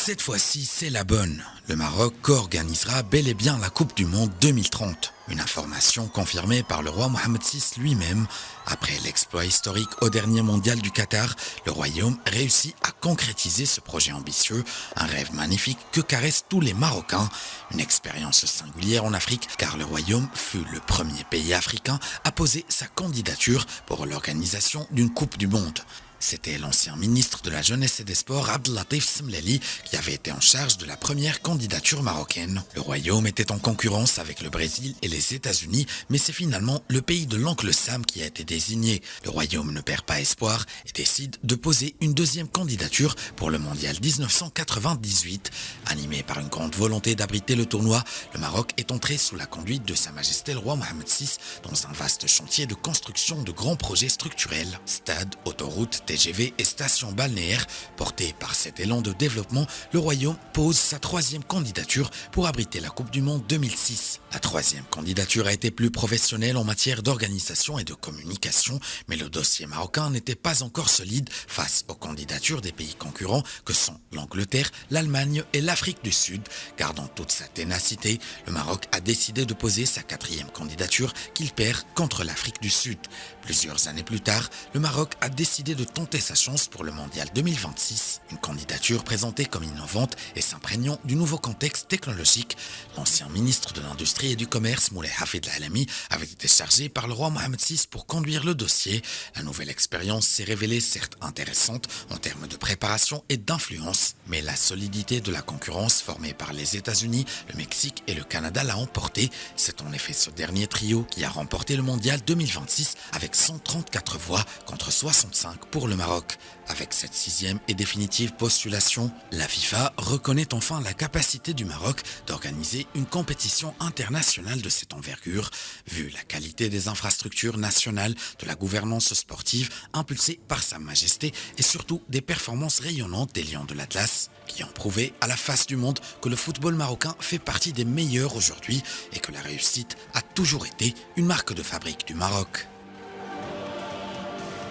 Cette fois-ci, c'est la bonne. Le Maroc organisera bel et bien la Coupe du Monde 2030. Une information confirmée par le roi Mohamed VI lui-même. Après l'exploit historique au dernier mondial du Qatar, le royaume réussit à concrétiser ce projet ambitieux, un rêve magnifique que caressent tous les Marocains. Une expérience singulière en Afrique car le royaume fut le premier pays africain à poser sa candidature pour l'organisation d'une Coupe du Monde. C'était l'ancien ministre de la Jeunesse et des Sports Abdellatif Semlali qui avait été en charge de la première candidature marocaine. Le royaume était en concurrence avec le Brésil et les États-Unis, mais c'est finalement le pays de l'oncle Sam qui a été désigné. Le royaume ne perd pas espoir et décide de poser une deuxième candidature pour le mondial 1998. Animé par une grande volonté d'abriter le tournoi, le Maroc est entré sous la conduite de Sa Majesté le roi Mohamed VI dans un vaste chantier de construction de grands projets structurels, stades, autoroutes, TGV et stations balnéaires. Porté par cet élan de développement, le royaume pose sa troisième candidature pour abriter la Coupe du Monde 2006. La troisième candidature a été plus professionnelle en matière d'organisation et de communication, mais le dossier marocain n'était pas encore solide face aux candidatures des pays concurrents que sont l'Angleterre, l'Allemagne et l'Afrique du Sud. Gardant toute sa ténacité, le Maroc a décidé de poser sa quatrième candidature qu'il perd contre l'Afrique du Sud. Plusieurs années plus tard, le Maroc a décidé de tenter sa chance pour le mondial 2026. Une candidature présentée comme innovante et s'imprégnant du nouveau contexte technologique. L'ancien ministre de l'Industrie et du Commerce, Moulay Hafid Al-Alami, avait été chargé par le roi Mohamed VI pour conduire le dossier. La nouvelle expérience s'est révélée certes intéressante en termes de préparation et d'influence, mais la solidité de la concurrence formée par les États-Unis, le Mexique et le Canada l'a emporté. C'est en effet ce dernier trio qui a remporté le mondial 2026 avec 134 voix contre 65 pour le Maroc. Avec cette sixième et définitive postulation, la FIFA reconnaît enfin la capacité du Maroc d'organiser une compétition internationale de cette envergure, vu la qualité des infrastructures nationales, de la gouvernance sportive impulsée par Sa Majesté et surtout des performances rayonnantes des Lions de l'Atlas, qui ont prouvé à la face du monde que le football marocain fait partie des meilleurs aujourd'hui et que la réussite a toujours été une marque de fabrique du Maroc.